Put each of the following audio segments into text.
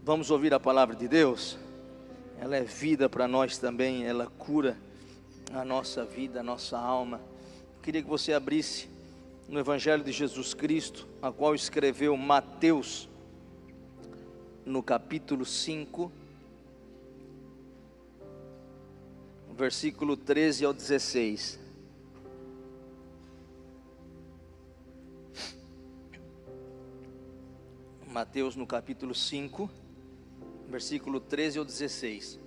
Vamos ouvir a palavra de Deus? Ela é vida para nós também, ela cura a nossa vida, a nossa alma. Queria que você abrisse no Evangelho de Jesus Cristo, a qual escreveu Mateus, no capítulo 5, versículo 13 ao 16. Mateus no capítulo 5, versículo 13 ao 16.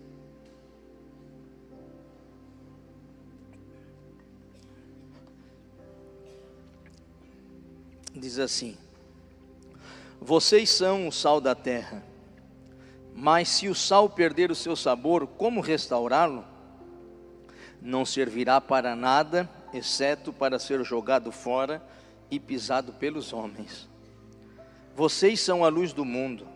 Diz assim: vocês são o sal da terra, mas se o sal perder o seu sabor, como restaurá-lo? Não servirá para nada, exceto para ser jogado fora e pisado pelos homens. Vocês são a luz do mundo.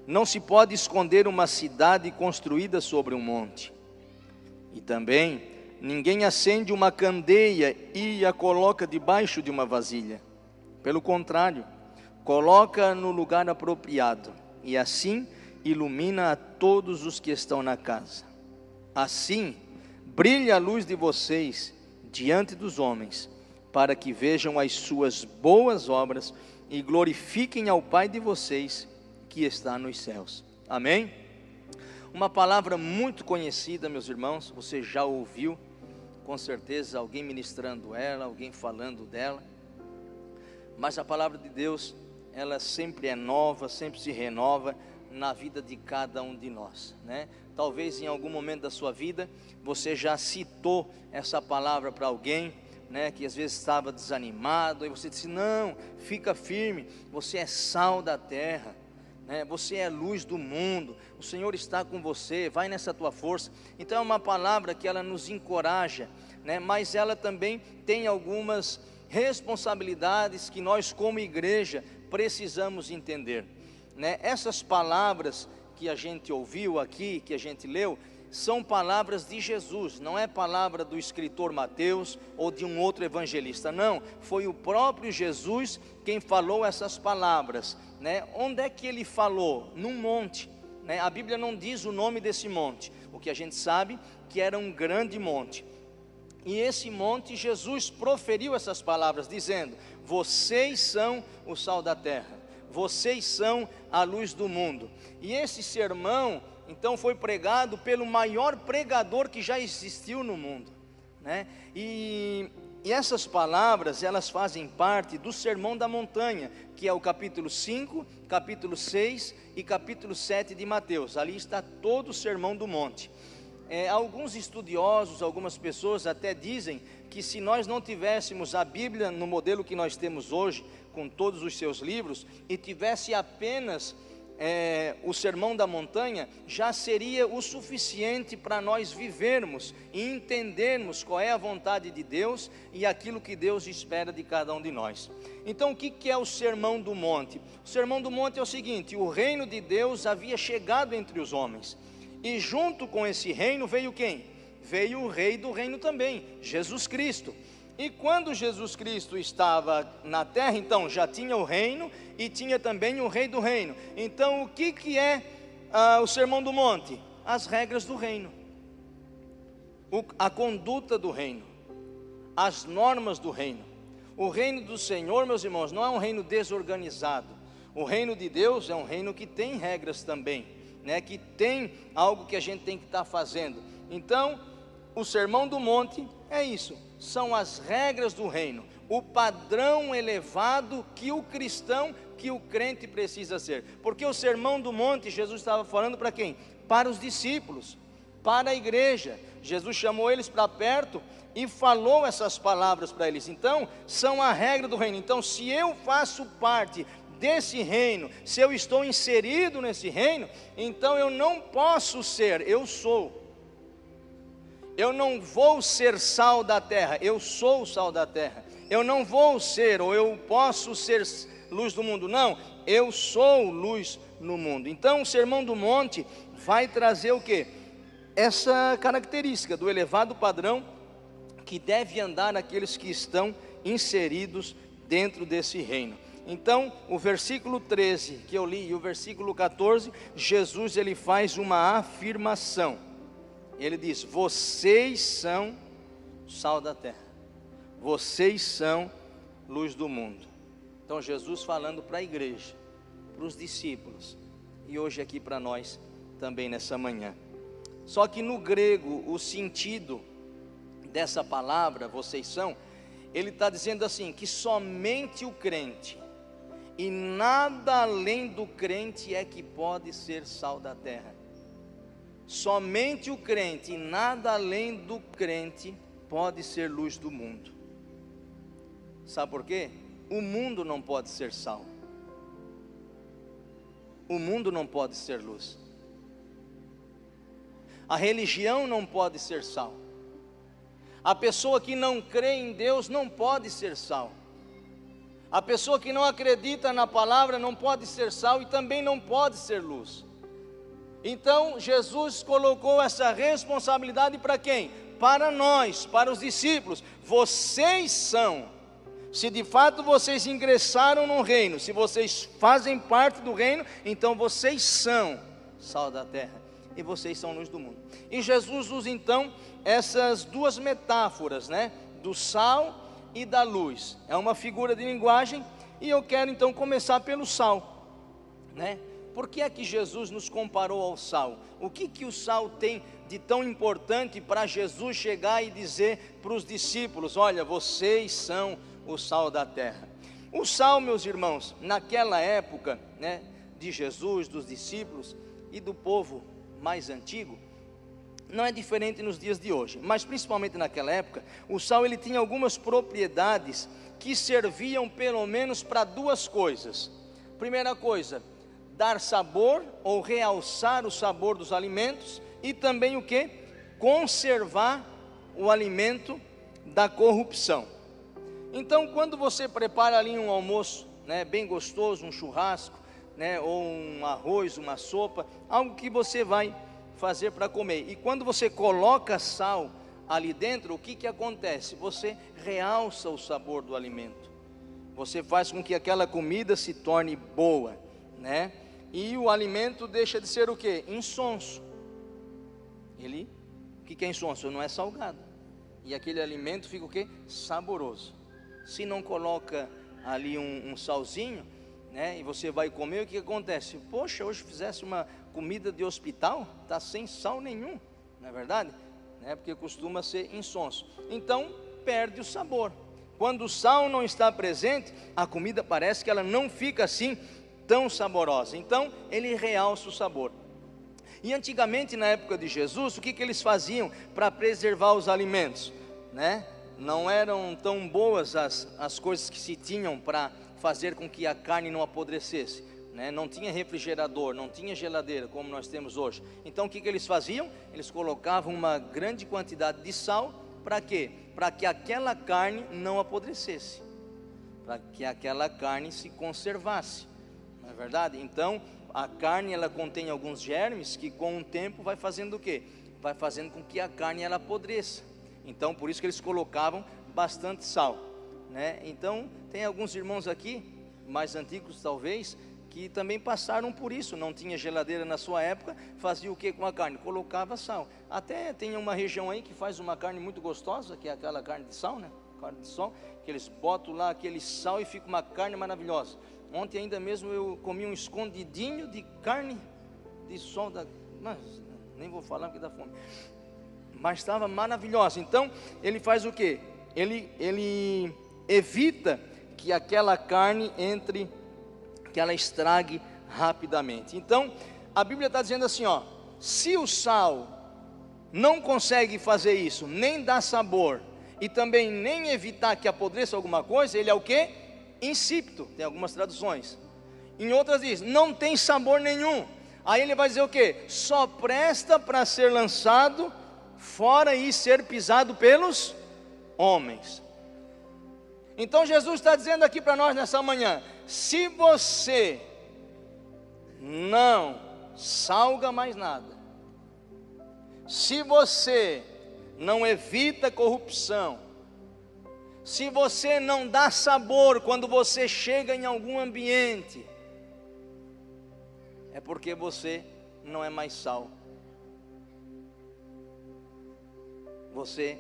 Não se pode esconder uma cidade construída sobre um monte. E também, ninguém acende uma candeia e a coloca debaixo de uma vasilha. Pelo contrário, coloca no lugar apropriado, e assim ilumina a todos os que estão na casa. Assim, brilha a luz de vocês diante dos homens, para que vejam as suas boas obras e glorifiquem ao Pai de vocês que está nos céus. Amém? Uma palavra muito conhecida, meus irmãos, você já ouviu, com certeza, alguém ministrando ela, alguém falando dela. Mas a palavra de Deus, ela sempre é nova, sempre se renova na vida de cada um de nós, né? Talvez em algum momento da sua vida, você já citou essa palavra para alguém, né, que às vezes estava desanimado, e você disse: não, fica firme, você é sal da terra, né? Você é luz do mundo, o Senhor está com você, vai nessa tua força. Então é uma palavra que ela nos encoraja, né? Mas ela também tem algumas responsabilidades que nós como igreja precisamos entender, né? Essas palavras que a gente ouviu aqui, que a gente leu, são palavras de Jesus, não é palavra do escritor Mateus ou de um outro evangelista, não, foi o próprio Jesus quem falou essas palavras, né? Onde é que ele falou? Num monte, né? A Bíblia não diz o nome desse monte, o que a gente sabe que era um grande monte, e esse monte Jesus proferiu essas palavras dizendo: vocês são o sal da terra, vocês são a luz do mundo. E esse sermão então foi pregado pelo maior pregador que já existiu no mundo, né? E essas palavras, elas fazem parte do Sermão da Montanha, que é o capítulo 5, capítulo 6 e capítulo 7 de Mateus. Ali está todo o Sermão do Monte. Alguns estudiosos, algumas pessoas até dizem que se nós não tivéssemos a Bíblia no modelo que nós temos hoje, com todos os seus livros, e tivesse apenas o Sermão da Montanha, já seria o suficiente para nós vivermos e entendermos qual é a vontade de Deus e aquilo que Deus espera de cada um de nós. Então o que é o Sermão do Monte? O Sermão do Monte é o seguinte: o reino de Deus havia chegado entre os homens, e junto com esse reino veio quem? Veio o rei do reino também, Jesus Cristo. E quando Jesus Cristo estava na terra, então já tinha o reino e tinha também o rei do reino. Então o que é o Sermão do Monte? As regras do reino, a conduta do reino, as normas do reino. O reino do Senhor, meus irmãos, não é um reino desorganizado. O reino de Deus é um reino que tem regras também, né? Que tem algo que a gente tem que estar fazendo. Então o Sermão do Monte é isso, são as regras do reino, o padrão elevado que o cristão, que o crente precisa ser. Porque o Sermão do Monte, Jesus estava falando para quem? Para os discípulos, para a igreja. Jesus chamou eles para perto e falou essas palavras para eles. Então, são a regra do reino. Então, se eu faço parte desse reino, se eu estou inserido nesse reino, então eu não posso ser, eu sou. Eu não vou ser sal da terra, eu sou o sal da terra. Eu não vou ser, ou eu posso ser luz do mundo, não, eu sou luz no mundo. Então o Sermão do Monte vai trazer o quê? Essa característica do elevado padrão que deve andar aqueles que estão inseridos dentro desse reino. Então, o versículo 13 que eu li e o versículo 14, Jesus ele faz uma afirmação. Ele diz: vocês são sal da terra, vocês são luz do mundo. Então Jesus falando para a igreja, para os discípulos, e hoje aqui para nós também nessa manhã. Só que no grego, o sentido dessa palavra, vocês são, ele está dizendo assim, que somente o crente, e nada além do crente é que pode ser sal da terra. Somente o crente e nada além do crente pode ser luz do mundo. Sabe por quê? O mundo não pode ser sal. O mundo não pode ser luz. A religião não pode ser sal. A pessoa que não crê em Deus não pode ser sal. A pessoa que não acredita na palavra não pode ser sal e também não pode ser luz. Então Jesus colocou essa responsabilidade para quem? Para nós, para os discípulos. Vocês são, se de fato vocês ingressaram no reino, se vocês fazem parte do reino, então vocês são sal da terra e vocês são luz do mundo. E Jesus usa então essas duas metáforas, né? Do sal e da luz. É uma figura de linguagem e eu quero então começar pelo sal, né? Por que é que Jesus nos comparou ao sal? O que o sal tem de tão importante para Jesus chegar e dizer para os discípulos: olha, vocês são o sal da terra? O sal, meus irmãos, naquela época, né, de Jesus, dos discípulos e do povo mais antigo, não é diferente nos dias de hoje, mas principalmente naquela época, o sal ele tinha algumas propriedades que serviam pelo menos para duas coisas. Primeira coisa, dar sabor ou realçar o sabor dos alimentos, e também o que? Conservar o alimento da corrupção. Então, quando você prepara ali um almoço, né, bem gostoso, um churrasco, né, ou um arroz, uma sopa, algo que você vai fazer para comer, e quando você coloca sal ali dentro, o que acontece? Você realça o sabor do alimento, você faz com que aquela comida se torne boa, né? E o alimento deixa de ser o que? Insonso. O que é insonso? Não é salgado. E aquele alimento fica o que? Saboroso. Se não coloca ali um salzinho, né, e você vai comer, o que acontece? Poxa, hoje fizesse uma comida de hospital, está sem sal nenhum, não é verdade? Né, porque costuma ser insonso. Então perde o sabor. Quando o sal não está presente, a comida parece que ela não fica assim tão saborosa. Então ele realça o sabor. E antigamente, na época de Jesus, o que eles faziam para preservar os alimentos, né? Não eram tão boas as coisas que se tinham para fazer com que a carne não apodrecesse, né? Não tinha refrigerador, não tinha geladeira como nós temos hoje. Então o que eles faziam? Eles colocavam uma grande quantidade de sal. Para quê? Para que aquela carne não apodrecesse, para que aquela carne se conservasse, não é verdade? Então a carne ela contém alguns germes que com o tempo vai fazendo o quê? Vai fazendo com que a carne ela apodreça. Então por isso que eles colocavam bastante sal, né? Então tem alguns irmãos aqui, mais antigos talvez, que também passaram por isso. Não tinha geladeira na sua época, fazia o que com a carne? Colocava sal. Até tem uma região aí que faz uma carne muito gostosa, que é aquela carne de sal, né? Carne de sol, que eles botam lá aquele sal e fica uma carne maravilhosa. Ontem ainda mesmo eu comi um escondidinho de carne de sol, mas nem vou falar porque dá fome, mas estava maravilhosa. Então ele faz o que? Ele evita que aquela carne entre, que ela estrague rapidamente. Então a Bíblia está dizendo assim, ó, se o sal não consegue fazer isso, nem dar sabor, e também nem evitar que apodreça alguma coisa, ele é o que? Insípido, tem algumas traduções. Em outras diz, não tem sabor nenhum. Aí ele vai dizer o que? Só presta para ser lançado fora e ser pisado pelos homens. Então Jesus está dizendo aqui para nós nessa manhã: se você não salga mais nada, se você não evita corrupção, Se você não dá sabor quando você chega em algum ambiente, é porque você não é mais sal. Você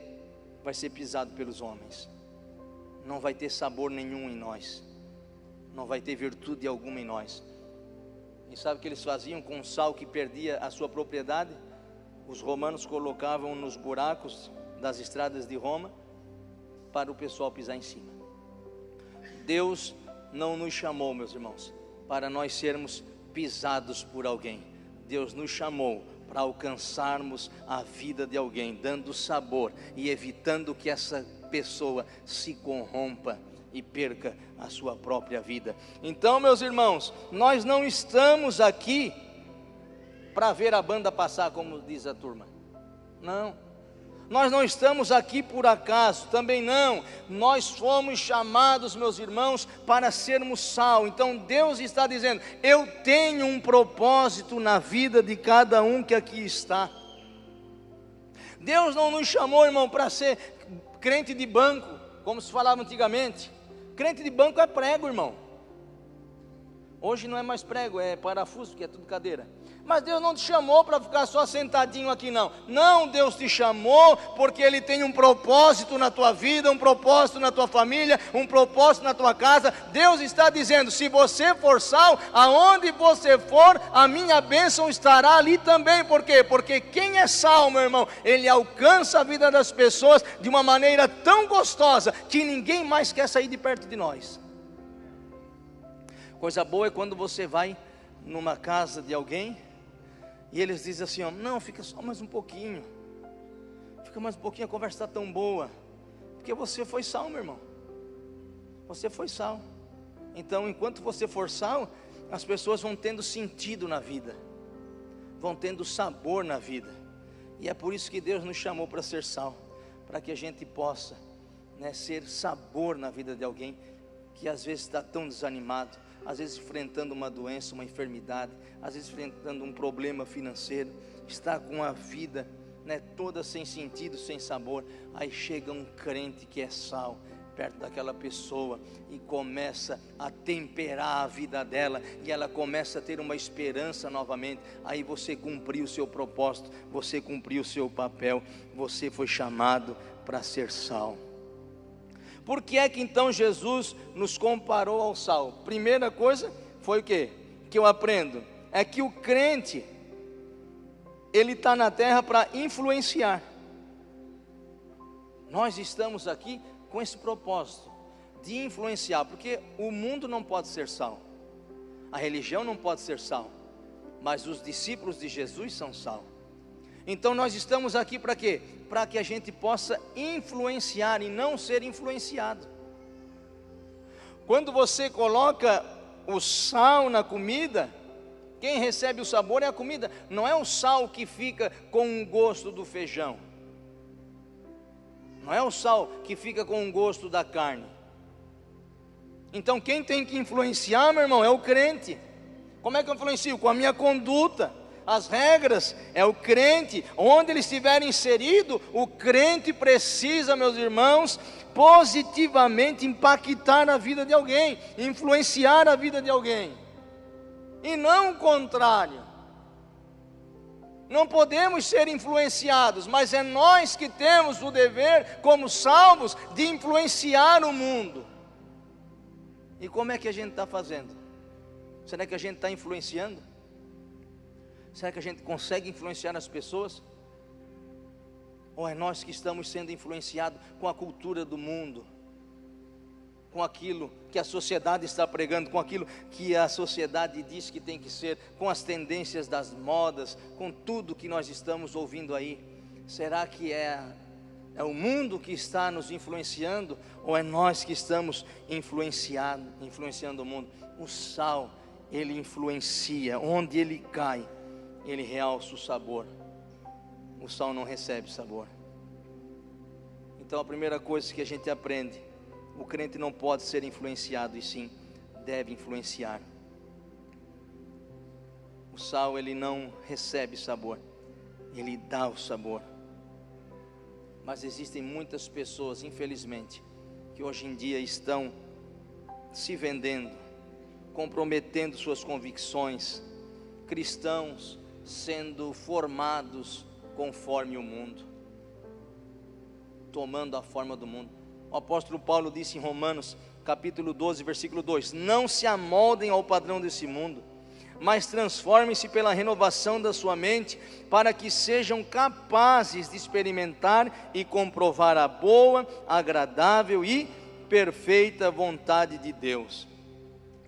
vai ser pisado pelos homens, não vai ter sabor nenhum em nós, não vai ter virtude alguma em nós. E sabe o que eles faziam com o sal que perdia a sua propriedade? Os romanos colocavam nos buracos das estradas de Roma para o pessoal pisar em cima. Deus não nos chamou, meus irmãos, para nós sermos pisados por alguém. Deus nos chamou para alcançarmos a vida de alguém, dando sabor e evitando que essa pessoa se corrompa e perca a sua própria vida. Então, meus irmãos, nós não estamos aqui para ver a banda passar, como diz a turma. Não. Nós não estamos aqui por acaso, também não. Nós fomos chamados, meus irmãos, para sermos sal. Então Deus está dizendo: eu tenho um propósito na vida de cada um que aqui está. Deus não nos chamou, irmão, para ser crente de banco, como se falava antigamente. Crente de banco é prego, irmão. Hoje não é mais prego, é parafuso, porque é tudo cadeira. Mas Deus não te chamou para ficar só sentadinho aqui, não. Não, Deus te chamou porque Ele tem um propósito na tua vida, um propósito na tua família, um propósito na tua casa. Deus está dizendo: se você for sal, aonde você for, a minha bênção estará ali também. Por quê? Porque quem é sal, meu irmão, ele alcança a vida das pessoas de uma maneira tão gostosa que ninguém mais quer sair de perto de nós. Coisa boa é quando você vai numa casa de alguém e eles dizem assim: ó, não, fica só mais um pouquinho, fica mais um pouquinho, a conversa está tão boa, porque você foi sal, meu irmão, você foi sal. Então enquanto você for sal, as pessoas vão tendo sentido na vida, vão tendo sabor na vida. E é por isso que Deus nos chamou para ser sal, para que a gente possa, ser sabor na vida de alguém que às vezes está tão desanimado, às vezes enfrentando uma doença, uma enfermidade, às vezes enfrentando um problema financeiro, está com a vida, toda sem sentido, sem sabor. Aí chega um crente que é sal perto daquela pessoa e começa a temperar a vida dela, e ela começa a ter uma esperança novamente. Aí você cumpriu o seu propósito, você cumpriu o seu papel, você foi chamado para ser sal. Por que é que então Jesus nos comparou ao sal? Primeira coisa foi o quê? Que eu aprendo, é que o crente, ele está na terra para influenciar. Nós estamos aqui com esse propósito de influenciar, porque o mundo não pode ser sal, a religião não pode ser sal, mas os discípulos de Jesus são sal. Então nós estamos aqui para quê? Para que a gente possa influenciar e não ser influenciado. Quando você coloca o sal na comida, quem recebe o sabor é a comida, não é o sal que fica com o gosto do feijão, não é o sal que fica com o gosto da carne. Então quem tem que influenciar, meu irmão, é o crente. Como é que eu influencio? Com a minha conduta. As regras é o crente. Onde ele estiver inserido, o crente precisa, meus irmãos, positivamente impactar a vida de alguém, influenciar a vida de alguém, e não o contrário. Não podemos ser influenciados, mas é nós que temos o dever, como salvos, de influenciar o mundo. E como é que a gente está fazendo? Será que a gente está influenciando? Será que a gente consegue influenciar as pessoas? Ou é nós que estamos sendo influenciados com a cultura do mundo, com aquilo que a sociedade está pregando, com aquilo que a sociedade diz que tem que ser, com as tendências das modas, com tudo que nós estamos ouvindo aí? Será que é o mundo que está nos influenciando, ou é nós que estamos influenciando o mundo? O sal, ele influencia, onde ele cai, ele realça o sabor. O sal não recebe sabor. Então a primeira coisa que a gente aprende: o crente não pode ser influenciado, e sim deve influenciar. O sal, ele não recebe sabor, ele dá o sabor. Mas existem muitas pessoas, infelizmente, que hoje em dia estão se vendendo, comprometendo suas convicções, cristãos sendo formados conforme o mundo, tomando a forma do mundo. O apóstolo Paulo disse em Romanos capítulo 12, versículo 2: não se amoldem ao padrão desse mundo, mas transformem-se pela renovação da sua mente, para que sejam capazes de experimentar e comprovar a boa, agradável e perfeita vontade de Deus.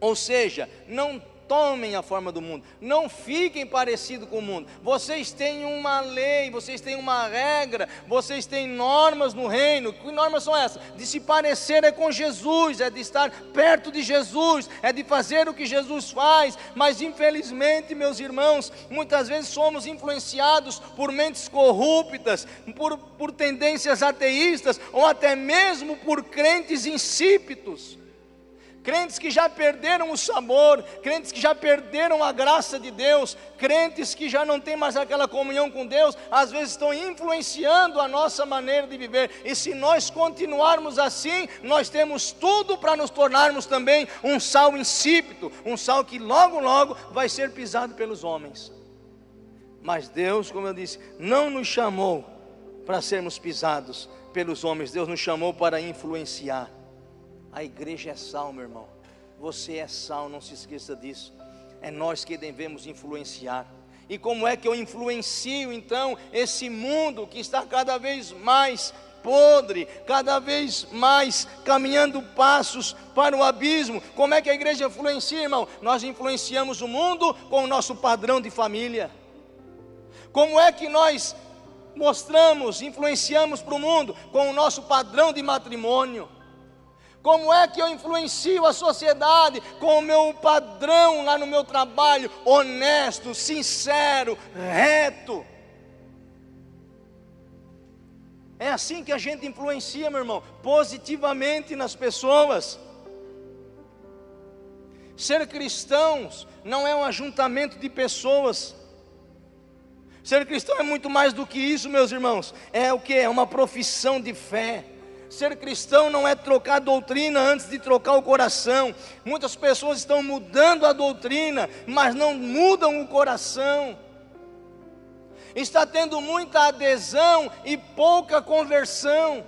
Ou seja, não tomem a forma do mundo, não fiquem parecidos com o mundo. Vocês têm uma lei, vocês têm uma regra, vocês têm normas no reino. Que normas são essas? De se parecer é com Jesus, é de estar perto de Jesus, é de fazer o que Jesus faz. Mas infelizmente, meus irmãos, muitas vezes somos influenciados por mentes corruptas, por tendências ateístas, ou até mesmo por crentes insípidos, crentes que já perderam o sabor, crentes que já perderam a graça de Deus, crentes que já não têm mais aquela comunhão com Deus, às vezes estão influenciando a nossa maneira de viver. E se nós continuarmos assim, nós temos tudo para nos tornarmos também um sal insípido, um sal que logo logo vai ser pisado pelos homens. Mas Deus, como eu disse, não nos chamou para sermos pisados pelos homens. Deus nos chamou para influenciar. A igreja é sal, meu irmão. Você é sal, não se esqueça disso. É nós que devemos influenciar. E como é que eu influencio então esse mundo que está cada vez mais podre, cada vez mais caminhando passos para o abismo? Como é que a igreja influencia, irmão? Nós influenciamos o mundo com o nosso padrão de família. Como é que nós mostramos, influenciamos para o mundo? Com o nosso padrão de matrimônio. Como é que eu influencio a sociedade? Com o meu padrão lá no meu trabalho, honesto, sincero, reto. É assim que a gente influencia, meu irmão, positivamente nas pessoas. Ser cristãos não é um ajuntamento de pessoas. Ser cristão é muito mais do que isso, meus irmãos. É o que? É uma profissão de fé. Ser cristão não é trocar doutrina antes de trocar o coração. Muitas pessoas estão mudando a doutrina, mas não mudam o coração. Está tendo muita adesão e pouca conversão.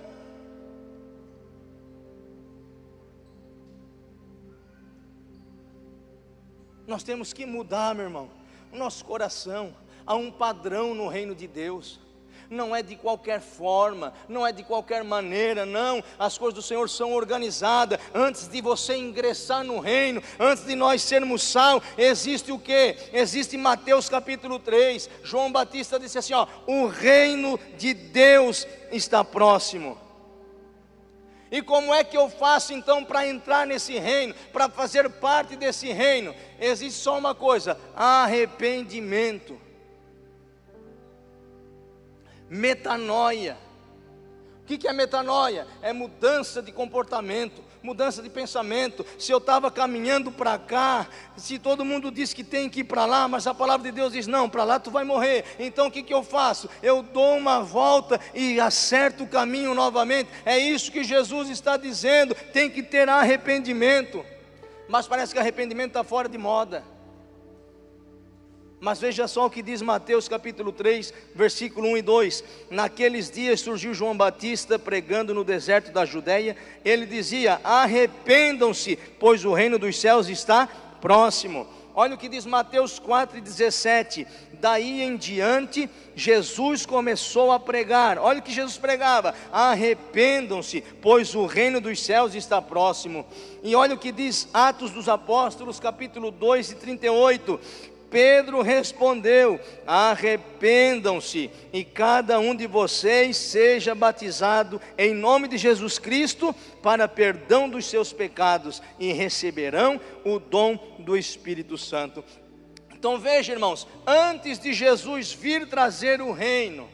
Nós temos que mudar, meu irmão, o nosso coração a um padrão no reino de Deus. Não é de qualquer forma, não é de qualquer maneira, não. As coisas do Senhor são organizadas. Antes de você ingressar no reino, antes de nós sermos sal, existe o quê? Existe Mateus capítulo 3, João Batista disse assim, ó: o reino de Deus está próximo. E como é que eu faço então para entrar nesse reino, para fazer parte desse reino? Existe só uma coisa: arrependimento. Metanoia. O que é metanoia? É mudança de comportamento, mudança de pensamento. Se eu estava caminhando para cá, se todo mundo diz que tem que ir para lá, mas a palavra de Deus diz, não, para lá tu vai morrer. Então o que eu faço? Eu dou uma volta e acerto o caminho novamente. É isso que Jesus está dizendo, tem que ter arrependimento. Mas parece que arrependimento está fora de moda. Mas veja só o que diz Mateus capítulo 3, versículo 1 e 2. Naqueles dias surgiu João Batista pregando no deserto da Judeia. Ele dizia: arrependam-se, pois o reino dos céus está próximo. Olha o que diz Mateus 4,17. Daí em diante, Jesus começou a pregar. Olha o que Jesus pregava: arrependam-se, pois o reino dos céus está próximo. E olha o que diz Atos dos Apóstolos capítulo 2 e 38. Pedro respondeu: arrependam-se e cada um de vocês seja batizado em nome de Jesus Cristo para perdão dos seus pecados e receberão o dom do Espírito Santo. Então veja, irmãos, antes de Jesus vir trazer o reino,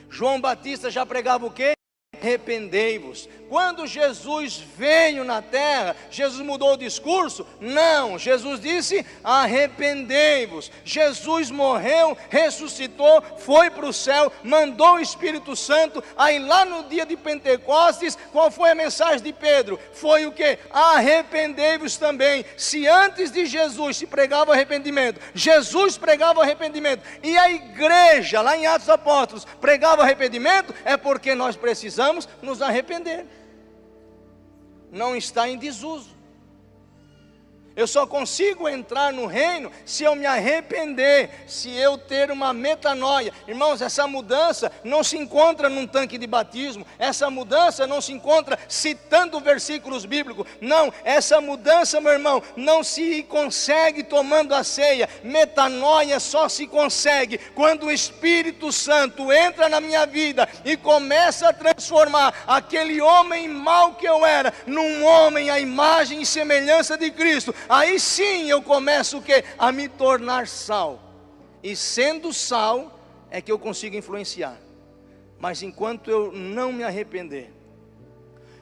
João Batista já pregava o quê? Arrependei-vos, Quando Jesus veio na terra, Jesus mudou o discurso? Não, Jesus disse: arrependei-vos. Jesus morreu, ressuscitou, foi para o céu, mandou o Espírito Santo. Aí lá no dia de Pentecostes, qual foi a mensagem de Pedro? Foi o que? Arrependei-vos também. Se antes de Jesus se pregava arrependimento, Jesus pregava arrependimento, e a igreja lá em Atos dos Apóstolos pregava arrependimento, é porque nós precisamos nos arrepender. Não está em desuso. Eu só consigo entrar no reino se eu me arrepender, se eu ter uma metanoia. Irmãos, essa mudança não se encontra num tanque de batismo, essa mudança não se encontra citando versículos bíblicos. Não, essa mudança, meu irmão, não se consegue tomando a ceia. Metanoia só se consegue quando o Espírito Santo entra na minha vida e começa a transformar aquele homem mau que eu era num homem à imagem e semelhança de Cristo. Aí sim eu começo o quê? A me tornar sal. E sendo sal é que eu consigo influenciar. Mas enquanto eu não me arrepender,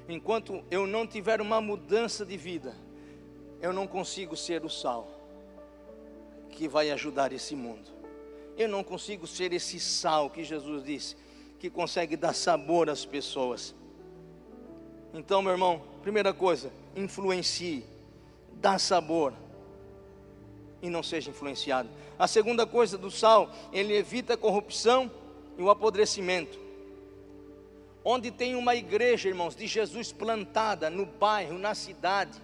enquanto eu não tiver uma mudança de vida, eu não consigo ser o sal que vai ajudar esse mundo. Eu não consigo ser esse sal que Jesus disse, que consegue dar sabor às pessoas. Então, meu irmão, primeira coisa, influencie, dá sabor e não seja influenciado. A segunda coisa do sal, ele evita a corrupção e o apodrecimento. Onde tem uma igreja, irmãos, de Jesus plantada no bairro, na cidade,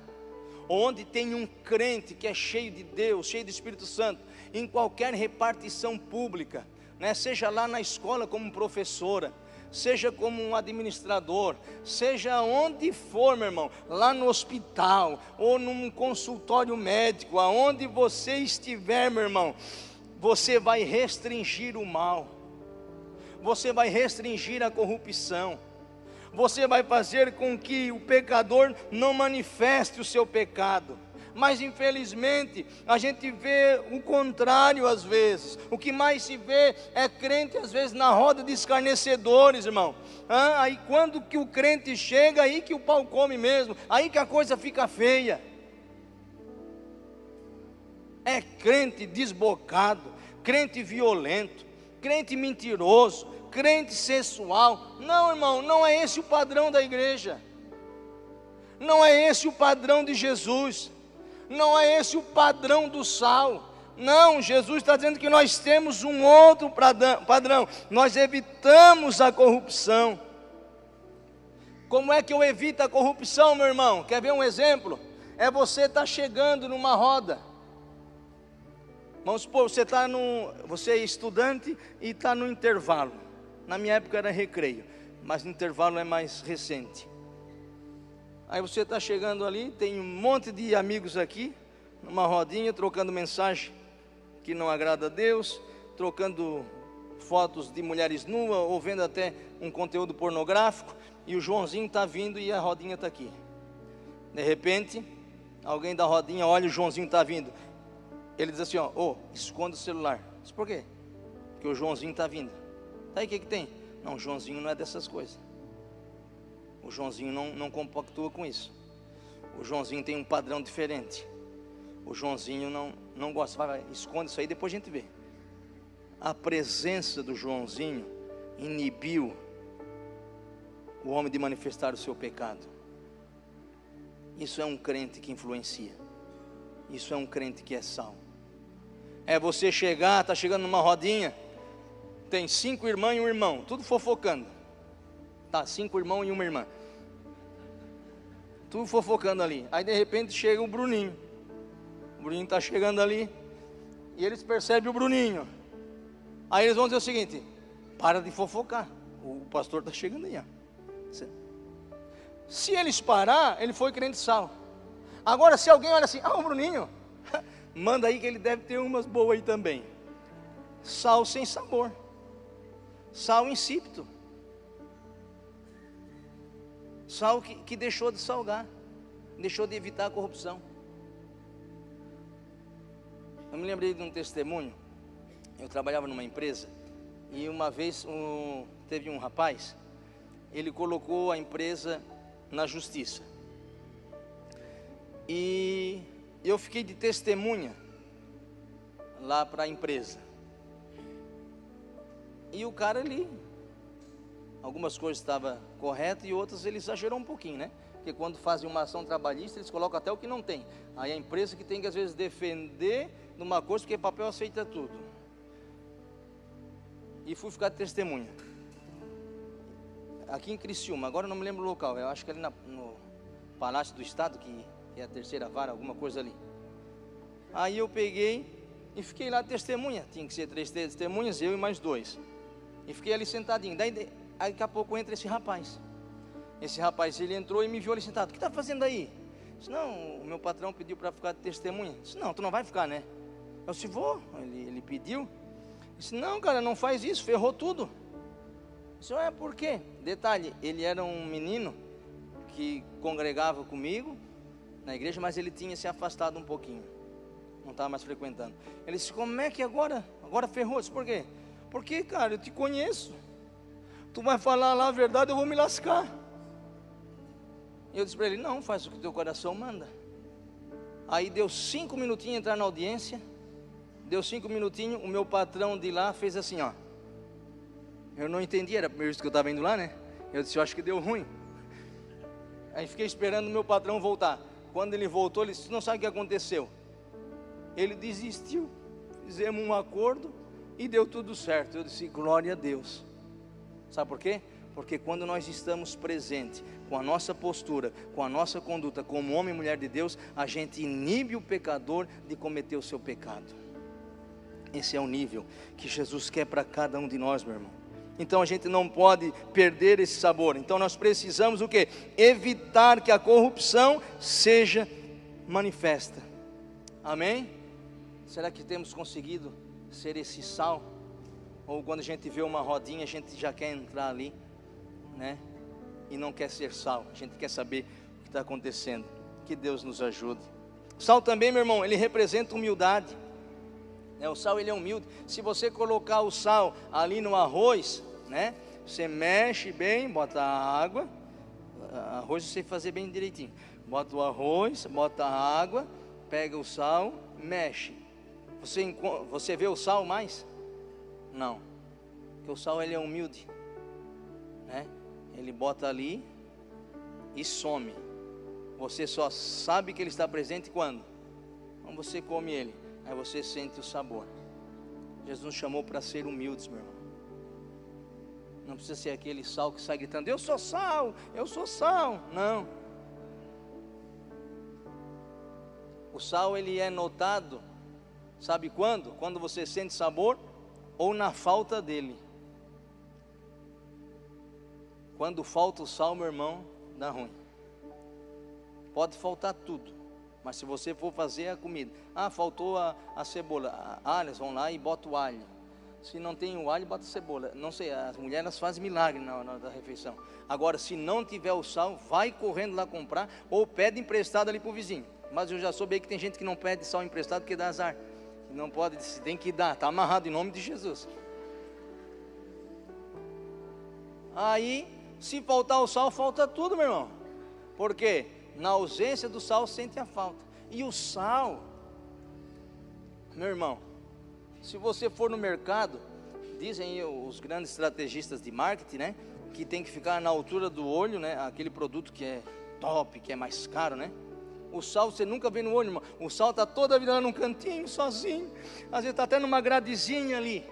onde tem um crente que é cheio de Deus, cheio do Espírito Santo, em qualquer repartição pública, né? Seja lá na escola como professora, seja como um administrador, seja onde for, meu irmão, lá no hospital, ou num consultório médico, aonde você estiver, meu irmão, você vai restringir o mal, você vai restringir a corrupção, você vai fazer com que o pecador não manifeste o seu pecado. Mas infelizmente a gente vê o contrário às vezes. O que mais se vê é crente às vezes na roda de escarnecedores, irmão. Aí quando que o crente chega, aí que o pau come mesmo, aí que a coisa fica feia. É crente desbocado, crente violento, crente mentiroso, crente sensual. Não, irmão, não é esse o padrão da igreja. Não é esse o padrão de Jesus. Não é esse o padrão do sal. Não, Jesus está dizendo que nós temos um outro padrão. Nós evitamos a corrupção. Como é que eu evito a corrupção, meu irmão? Quer ver um exemplo? É você estar chegando numa roda. Vamos supor, você é estudante e está no intervalo. Na minha época era recreio, mas no intervalo é mais recente. Aí você está chegando ali, tem um monte de amigos aqui, numa rodinha, trocando mensagem que não agrada a Deus, trocando fotos de mulheres nuas, ou vendo até um conteúdo pornográfico, e o Joãozinho está vindo e a rodinha está aqui. De repente, alguém da rodinha olha, o Joãozinho está vindo. Ele diz assim, esconda o celular. Diz, por quê? Porque o Joãozinho está vindo. Aí o que tem? Não, o Joãozinho não é dessas coisas. O Joãozinho não compactua com isso. O Joãozinho tem um padrão diferente. O Joãozinho não gosta. Vai, esconde isso aí, depois a gente vê. A presença do Joãozinho inibiu o homem de manifestar o seu pecado. Isso é um crente que influencia. Isso é um crente que é sal. É você chegar, está chegando numa rodinha, tem 5 irmãs e um irmão, tudo fofocando. Tá, 5 irmãos e uma irmã, tudo fofocando ali. Aí de repente chega o Bruninho. O Bruninho está chegando ali, e eles percebem o Bruninho. Aí eles vão dizer o seguinte: para de fofocar, o pastor está chegando aí, ó. Se eles parar, ele foi crente sal. Agora se alguém olha assim, o Bruninho, manda aí que ele deve ter umas boas aí também. Sal sem sabor, sal insípido, sal que deixou de salgar, deixou de evitar a corrupção. Eu me lembrei de um testemunho. Eu trabalhava numa empresa, e uma vez teve um rapaz, ele colocou a empresa na justiça. E eu fiquei de testemunha lá para a empresa. E o cara ali, algumas coisas estavam corretas e outras ele exagerou um pouquinho, né? Porque quando fazem uma ação trabalhista, eles colocam até o que não tem. Aí a empresa que tem que às vezes defender numa coisa, porque papel aceita tudo. E fui ficar de testemunha. Aqui em Criciúma, agora eu não me lembro o local, eu acho que ali no Palácio do Estado, que é a terceira vara, alguma coisa ali. Aí eu peguei e fiquei lá de testemunha, tinha que ser 3 testemunhas, eu e mais 2. E fiquei ali sentadinho, daí daqui a pouco entra esse rapaz. Esse rapaz, ele entrou e me viu ali sentado. O que está fazendo aí? Eu disse, não, o meu patrão pediu para ficar de testemunha. Eu disse, não, tu não vai ficar, né? Eu disse, vou. Ele pediu. Eu disse, não, cara, não faz isso, ferrou tudo. Eu disse, por quê? Detalhe, ele era um menino que congregava comigo na igreja, mas ele tinha se afastado um pouquinho. Não estava mais frequentando. Ele disse, como é que agora ferrou? Eu disse, por quê? Porque, cara, eu te conheço. Tu vai falar lá a verdade, eu vou me lascar. E eu disse para ele, não, faz o que teu coração manda. Aí deu 5 minutinhos entrar na audiência. Deu 5 minutinhos, o meu patrão de lá fez assim, ó. Eu não entendi, era a primeira vez que eu estava indo lá, né? Eu disse, eu acho que deu ruim. Aí fiquei esperando o meu patrão voltar. Quando ele voltou, ele disse, não sabe o que aconteceu. Ele desistiu, fizemos um acordo e deu tudo certo. Eu disse, glória a Deus. Sabe por quê? Porque quando nós estamos presentes, com a nossa postura, com a nossa conduta, como homem e mulher de Deus, a gente inibe o pecador de cometer o seu pecado. Esse é o nível que Jesus quer para cada um de nós, meu irmão. Então a gente não pode perder esse sabor. Então nós precisamos o quê? Evitar que a corrupção seja manifesta. Amém? Será que temos conseguido ser esse sal? Ou quando a gente vê uma rodinha, a gente já quer entrar ali, né? E não quer ser sal, a gente quer saber o que está acontecendo. Que Deus nos ajude. Sal também, meu irmão, ele representa humildade. O sal, ele é humilde. Se você colocar o sal ali no arroz, né? Você mexe bem, bota a água. Arroz você fazer bem direitinho. Bota o arroz, bota a água, pega o sal, mexe. Você vê o sal mais? Não. Porque o sal, ele é humilde, né? Ele bota ali e some. Você só sabe que ele está presente quando? Quando você come ele. Aí você sente o sabor. Jesus nos chamou para ser humildes, meu irmão. Não precisa ser aquele sal que sai gritando, eu sou sal, eu sou sal. Não. O sal, ele é notado, sabe quando? Quando você sente sabor ou na falta dele. Quando falta o sal, meu irmão, dá ruim. Pode faltar tudo, mas se você for fazer a comida, faltou a cebola, eles vão lá e botam o alho. Se não tem o alho, bota a cebola. Não sei, as mulheres fazem milagre na hora da refeição. Agora, se não tiver o sal, vai correndo lá comprar, ou pede emprestado ali para o vizinho. Mas eu já soube aí que tem gente que não pede sal emprestado porque dá azar. Não pode, tem que dar, está amarrado em nome de Jesus. Aí, se faltar o sal, falta tudo, meu irmão. Por quê? Na ausência do sal, sente a falta. E o sal, meu irmão, se você for no mercado, dizem os grandes estrategistas de marketing, né? Que tem que ficar na altura do olho, né? Aquele produto que é top, que é mais caro, né? O sal você nunca vê no olho, irmão. O sal está toda a vida lá num cantinho, sozinho. Às vezes está até numa gradezinha ali,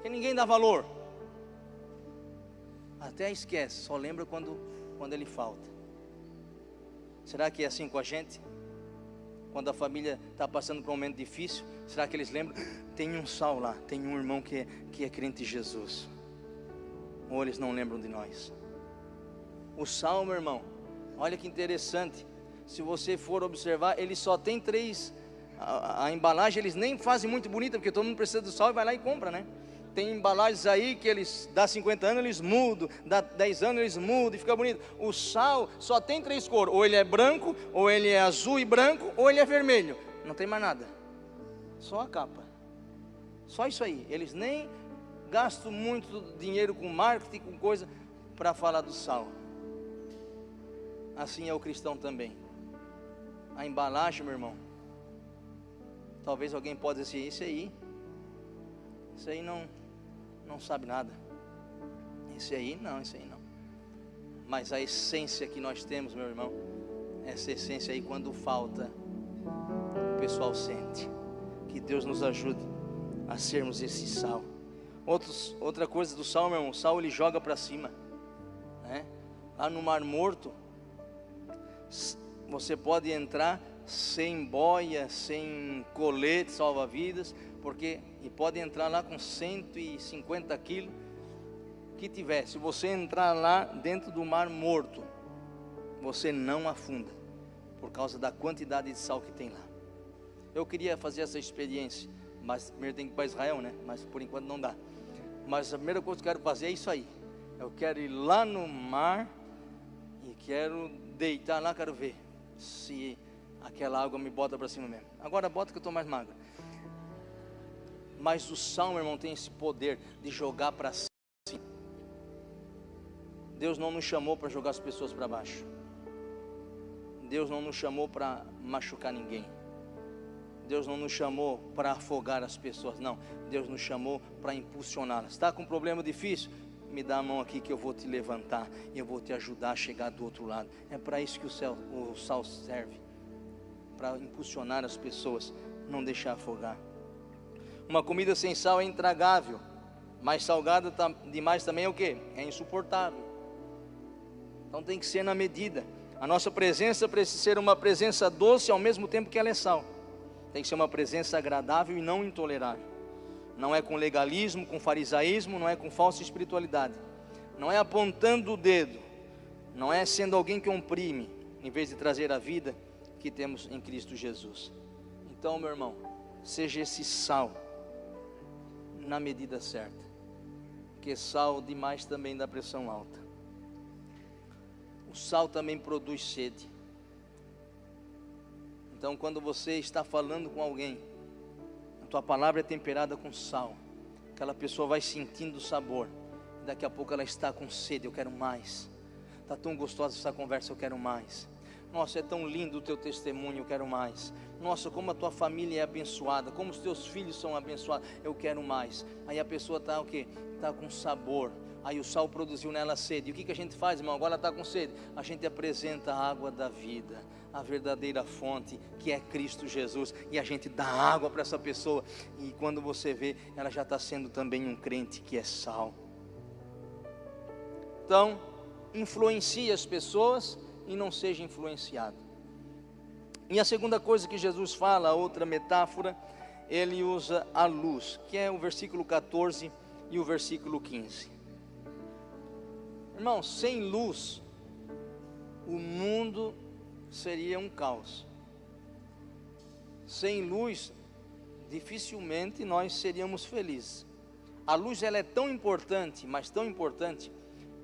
que ninguém dá valor. Até esquece, só lembra quando ele falta. Será que é assim com a gente? Quando a família está passando por um momento difícil, será que eles lembram? Tem um sal lá, tem um irmão que é crente em Jesus. Ou eles não lembram de nós? O sal, meu irmão, olha que interessante. Se você for observar, ele só tem 3. A embalagem eles nem fazem muito bonita, porque todo mundo precisa do sal e vai lá e compra, né? Tem embalagens aí que eles, dá 50 anos eles mudam, dá 10 anos eles mudam e fica bonito. O sal só tem 3 cores, ou ele é branco, ou ele é azul e branco, ou ele é vermelho. Não tem mais nada, só a capa. Só isso aí. Eles nem gastam muito dinheiro com marketing, com coisa, para falar do sal. assim é o cristão também. A embalagem, meu irmão, talvez alguém possa dizer, isso aí não sabe nada, isso aí não. Mas a essência que nós temos, meu irmão, essa essência aí, quando falta, o pessoal sente. Que Deus nos ajude a sermos esse sal. Outra coisa do sal, meu irmão, o sal ele joga para cima, né? Lá no Mar Morto, você pode entrar sem boia, sem colete salva-vidas, e pode entrar lá com 150 quilos que tiver. Se você entrar lá dentro do Mar Morto, você não afunda, por causa da quantidade de sal que tem lá. Eu queria fazer essa experiência, mas primeiro tem que ir para Israel, né? Mas por enquanto não dá. Mas a primeira coisa que eu quero fazer é isso aí. Eu quero ir lá no mar e quero deitar lá, quero ver se aquela água me bota para cima mesmo. Agora bota que eu estou mais magro. Mas o sal, meu irmão, tem esse poder de jogar para cima. Deus não nos chamou para jogar as pessoas para baixo. Deus não nos chamou para machucar ninguém. Deus não nos chamou para afogar as pessoas, não. Deus nos chamou para impulsioná-las. Está com um problema difícil? Me dá a mão aqui que eu vou te levantar e eu vou te ajudar a chegar do outro lado. É para isso que o sal serve, para impulsionar as pessoas, não deixar afogar. Uma comida sem sal é intragável, mas salgada demais também é o quê? É insuportável. Então tem que ser na medida. A nossa presença precisa ser uma presença doce ao mesmo tempo que ela é sal. Tem que ser uma presença agradável e não intolerável. Não é com legalismo, com farisaísmo, não é com falsa espiritualidade. Não é apontando o dedo. Não é sendo alguém que oprime, em vez de trazer a vida que temos em Cristo Jesus. Então, meu irmão, seja esse sal na medida certa. Porque sal demais também dá pressão alta. O sal também produz sede. Então, quando você está falando com alguém, a tua palavra é temperada com sal, aquela pessoa vai sentindo o sabor, daqui a pouco ela está com sede, eu quero mais. Está tão gostosa essa conversa, eu quero mais. Nossa, é tão lindo o teu testemunho, eu quero mais. Nossa, como a tua família é abençoada, como os teus filhos são abençoados, eu quero mais. Aí a pessoa está o quê? Está com sabor. Aí o sal produziu nela sede. E o que a gente faz, irmão? Agora ela está com sede. A gente apresenta a água da vida, a verdadeira fonte, que é Cristo Jesus. E a gente dá água para essa pessoa. E quando você vê, ela já está sendo também um crente que é sal. Então, influencie as pessoas e não seja influenciado. E a segunda coisa que Jesus fala, a outra metáfora, ele usa a luz, que é o versículo 14 e o versículo 15. Irmão, sem luz, o mundo seria um caos. Sem luz, dificilmente nós seríamos felizes. A luz, ela é tão importante, mas tão importante.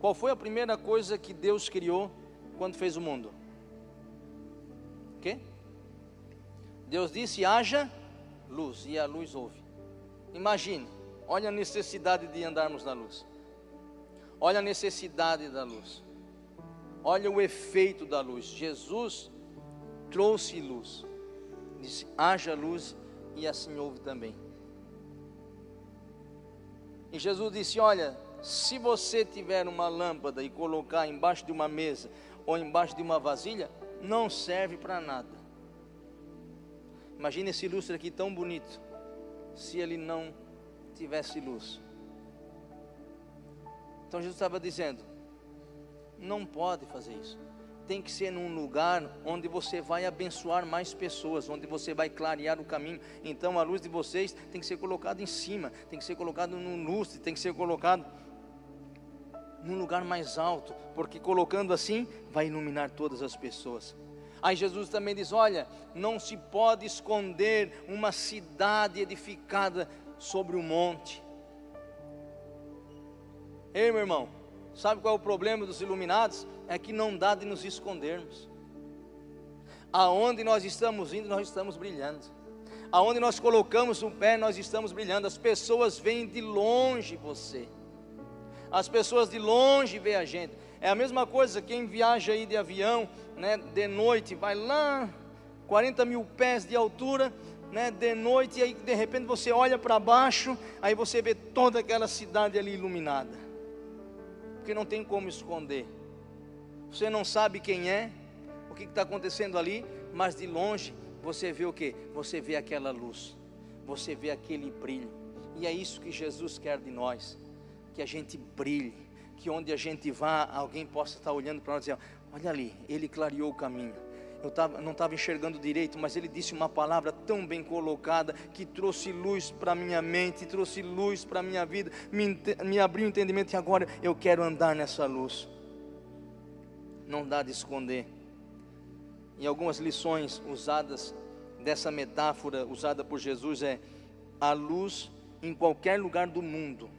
Qual foi a primeira coisa que Deus criou quando fez o mundo? O quê? Deus disse, haja luz, e a luz houve. Imagine, olha a necessidade de andarmos na luz. Olha a necessidade da luz. Olha o efeito da luz. Jesus trouxe luz. Disse, haja luz, e assim houve também. E Jesus disse, olha, se você tiver uma lâmpada e colocar embaixo de uma mesa ou embaixo de uma vasilha, não serve para nada. Imagina esse lustre aqui tão bonito, se ele não tivesse luz. Então Jesus estava dizendo, não pode fazer isso. Tem que ser num lugar onde você vai abençoar mais pessoas, onde você vai clarear o caminho. Então a luz de vocês tem que ser colocada em cima, tem que ser colocado num lustre, tem que ser colocado num lugar mais alto, porque colocando assim, vai iluminar todas as pessoas. Aí Jesus também diz, olha, não se pode esconder uma cidade edificada sobre um monte. Ei, meu irmão, sabe qual é o problema dos iluminados? É que não dá de nos escondermos. Aonde nós estamos indo, nós estamos brilhando. Aonde nós colocamos o pé, nós estamos brilhando. As pessoas veem de longe você. As pessoas de longe veem a gente. É a mesma coisa quem viaja aí de avião, né, de noite, vai lá, 40 mil pés de altura, né, de noite, e aí de repente você olha para baixo, aí você vê toda aquela cidade ali iluminada, porque não tem como esconder. Você não sabe quem é, o que está acontecendo ali, mas de longe você vê o que? Você vê aquela luz, você vê aquele brilho, e é isso que Jesus quer de nós, que a gente brilhe, que onde a gente vá, alguém possa estar olhando para nós e dizer: olha ali, ele clareou o caminho. Não estava enxergando direito, mas ele disse uma palavra tão bem colocada, que trouxe luz para a minha mente, trouxe luz para a minha vida, me abriu o entendimento, e agora eu quero andar nessa luz. Não dá de esconder. E algumas lições usadas dessa metáfora usada por Jesus é: a luz em qualquer lugar do mundo,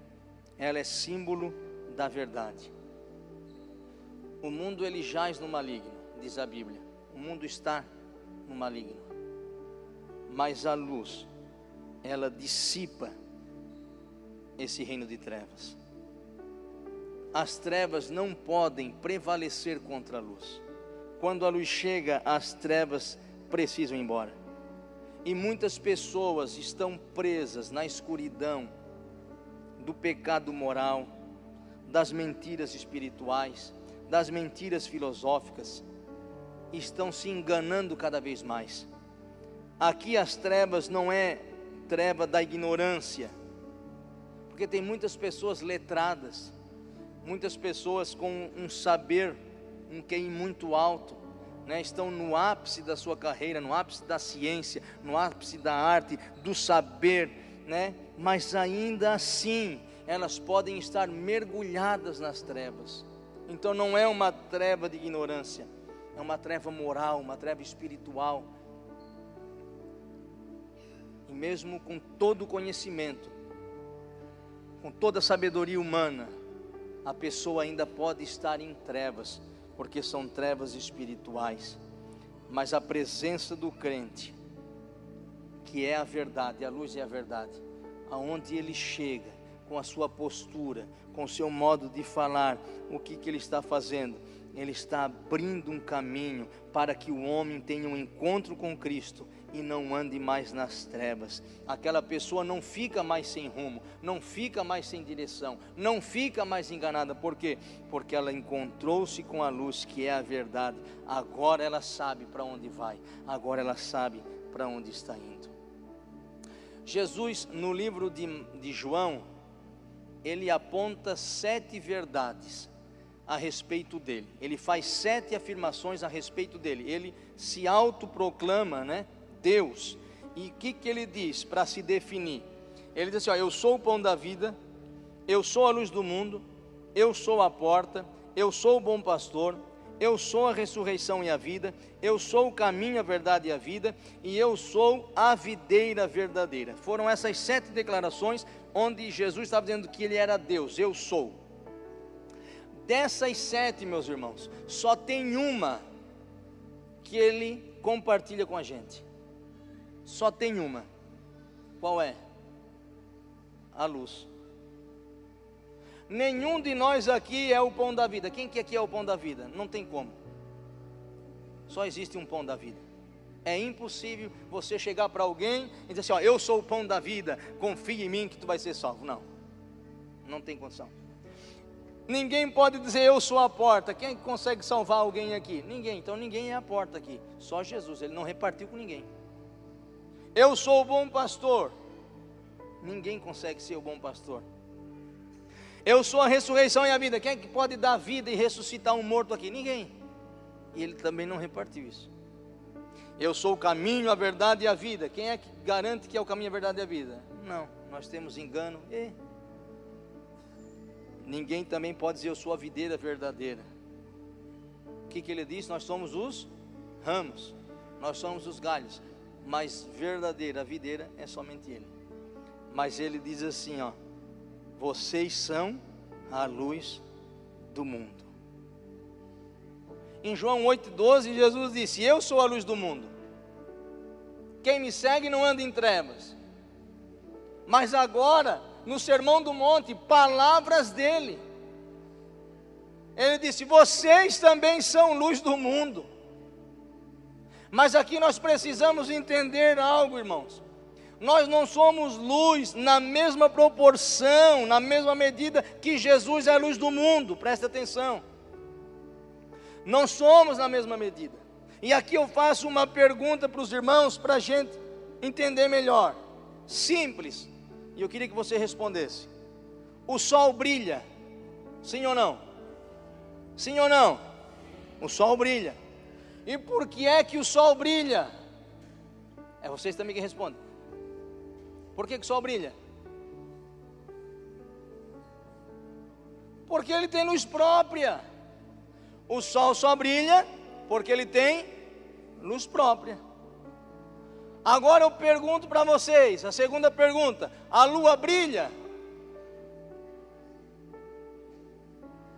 ela é símbolo da verdade. O mundo ele jaz no maligno, diz a Bíblia. O mundo está no maligno, mas a luz, ela dissipa esse reino de trevas. As trevas não podem prevalecer contra a luz. Quando a luz chega, as trevas precisam ir embora. E muitas pessoas estão presas na escuridão do pecado moral, das mentiras espirituais, das mentiras filosóficas, estão se enganando cada vez mais. Aqui as trevas não é treva da ignorância, porque tem muitas pessoas letradas, muitas pessoas com um saber, um QI muito alto, né? Estão no ápice da sua carreira, no ápice da ciência, no ápice da arte, do saber, né? Mas ainda assim elas podem estar mergulhadas nas trevas. Então não é uma treva de ignorância, é uma treva moral, uma treva espiritual. E mesmo com todo o conhecimento, com toda a sabedoria humana, a pessoa ainda pode estar em trevas, porque são trevas espirituais. Mas a presença do crente, que é a verdade, a luz é a verdade, aonde ele chega, com a sua postura, com o seu modo de falar, o que ele está fazendo? Ele está abrindo um caminho para que o homem tenha um encontro com Cristo e não ande mais nas trevas. Aquela pessoa não fica mais sem rumo, não fica mais sem direção, não fica mais enganada. Por quê? Porque ela encontrou-se com a luz, que é a verdade. Agora ela sabe para onde vai, agora ela sabe para onde está indo. Jesus, no livro de João, ele aponta 7 verdades a respeito dele. Ele faz 7 afirmações a respeito dele. Ele se autoproclama, né, Deus. E o que ele diz para se definir? Ele diz assim: ó, eu sou o pão da vida, eu sou a luz do mundo, eu sou a porta, eu sou o bom pastor, eu sou a ressurreição e a vida, eu sou o caminho, a verdade e a vida, e eu sou a videira verdadeira. Foram essas 7 declarações onde Jesus estava dizendo que ele era Deus. Eu sou. Dessas 7, meus irmãos, só tem uma que ele compartilha com a gente. Só tem uma. Qual é? A luz. Nenhum de nós aqui é o pão da vida. Quem que aqui é o pão da vida? Não tem como. Só existe um pão da vida. É impossível você chegar para alguém e dizer assim: ó, eu sou o pão da vida, confia em mim que tu vai ser salvo. Não, não tem condição. Ninguém pode dizer eu sou a porta. Quem consegue salvar alguém aqui? Ninguém. Então ninguém é a porta aqui, só Jesus. Ele não repartiu com ninguém. Eu sou o bom pastor. Ninguém consegue ser o bom pastor. Eu sou a ressurreição e a vida. Quem é que pode dar vida e ressuscitar um morto aqui? Ninguém. E ele também não repartiu isso. Eu sou o caminho, a verdade e a vida. Quem é que garante que é o caminho, a verdade e a vida? Não, nós temos engano. Ninguém também pode dizer eu sou a videira verdadeira. O que ele diz? Nós somos os ramos, nós somos os galhos, mas verdadeira, a videira é somente ele. Mas ele diz assim, ó: vocês são a luz do mundo. Em João 8,12, Jesus disse: eu sou a luz do mundo, quem me segue não anda em trevas. Mas agora, no Sermão do Monte, palavras dele. Ele disse: vocês também são luz do mundo. Mas aqui nós precisamos entender algo, irmãos. Nós não somos luz na mesma proporção, na mesma medida que Jesus é a luz do mundo. Presta atenção. Não somos na mesma medida. E aqui eu faço uma pergunta para os irmãos, para a gente entender melhor. Simples. E eu queria que você respondesse. O sol brilha, sim ou não? Sim ou não? O sol brilha. E por que é que o sol brilha? É vocês também que respondem. Por que o sol brilha? Porque ele tem luz própria. O sol só brilha porque ele tem luz própria. Agora eu pergunto para vocês, a segunda pergunta: a lua brilha?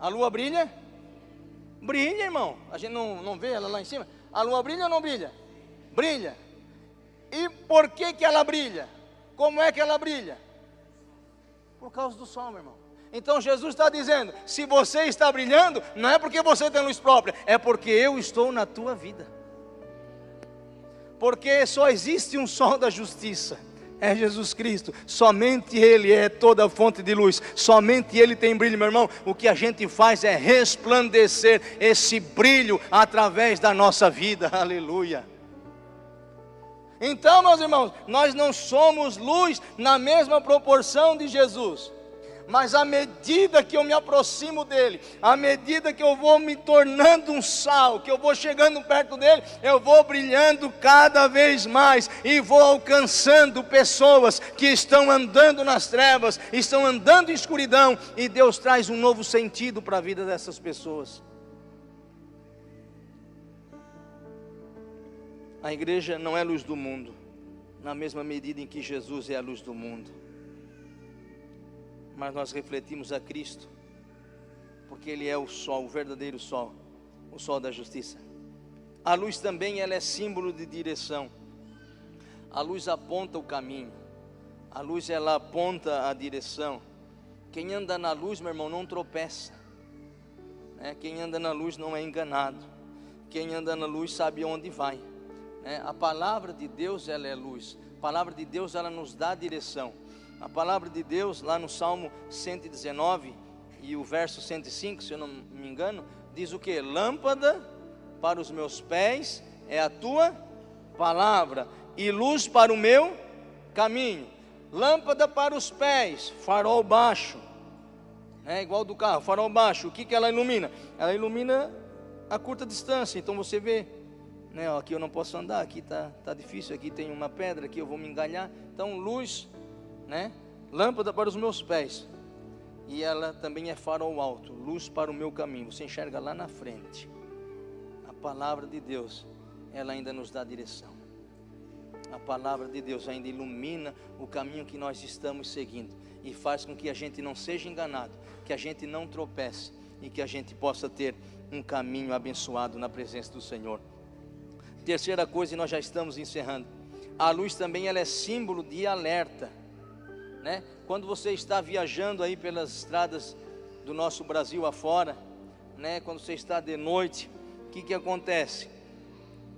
A lua brilha? Brilha, irmão. A gente não vê ela lá em cima. A lua brilha ou não brilha? Brilha. E por que ela brilha? Como é que ela brilha? Por causa do sol, meu irmão. Então Jesus está dizendo: se você está brilhando, não é porque você tem luz própria, é porque eu estou na tua vida. Porque só existe um sol da justiça, é Jesus Cristo. Somente Ele é toda a fonte de luz. Somente Ele tem brilho, meu irmão. O que a gente faz é resplandecer esse brilho através da nossa vida. Aleluia. Então, meus irmãos, nós não somos luz na mesma proporção de Jesus. Mas à medida que eu me aproximo dele, à medida que eu vou me tornando um sal, que eu vou chegando perto dele, eu vou brilhando cada vez mais e vou alcançando pessoas que estão andando nas trevas, estão andando em escuridão, e Deus traz um novo sentido para a vida dessas pessoas. A igreja não é luz do mundo, na mesma medida em que Jesus é a luz do mundo. Mas nós refletimos a Cristo, porque Ele é o sol, o verdadeiro sol, o sol da justiça. A luz também, ela é símbolo de direção. A luz aponta o caminho. A luz, ela aponta a direção. Quem anda na luz, meu irmão, não tropeça, né? Quem anda na luz não é enganado. Quem anda na luz sabe onde vai, né? A palavra de Deus, ela é luz. A palavra de Deus, ela nos dá direção. A palavra de Deus, lá no Salmo 119 e o verso 105, se eu não me engano, diz o que? Lâmpada para os meus pés é a tua palavra, e luz para o meu caminho. Lâmpada para os pés, farol baixo, é igual do carro, farol baixo. O que ela ilumina? Ela ilumina a curta distância. Então você vê, né, ó, aqui eu não posso andar, aqui tá difícil, aqui tem uma pedra, aqui eu vou me engalhar. Então luz, né? Lâmpada para os meus pés, e ela também é farol alto, luz para o meu caminho. Você enxerga lá na frente. A palavra de Deus, ela ainda nos dá direção. A palavra de Deus ainda ilumina o caminho que nós estamos seguindo, e faz com que a gente não seja enganado, que a gente não tropece, e que a gente possa ter um caminho abençoado na presença do Senhor. Terceira coisa, e nós já estamos encerrando: a luz também, ela é símbolo de alerta, né? Quando você está viajando aí pelas estradas do nosso Brasil afora, né? Quando você está de noite, o que acontece?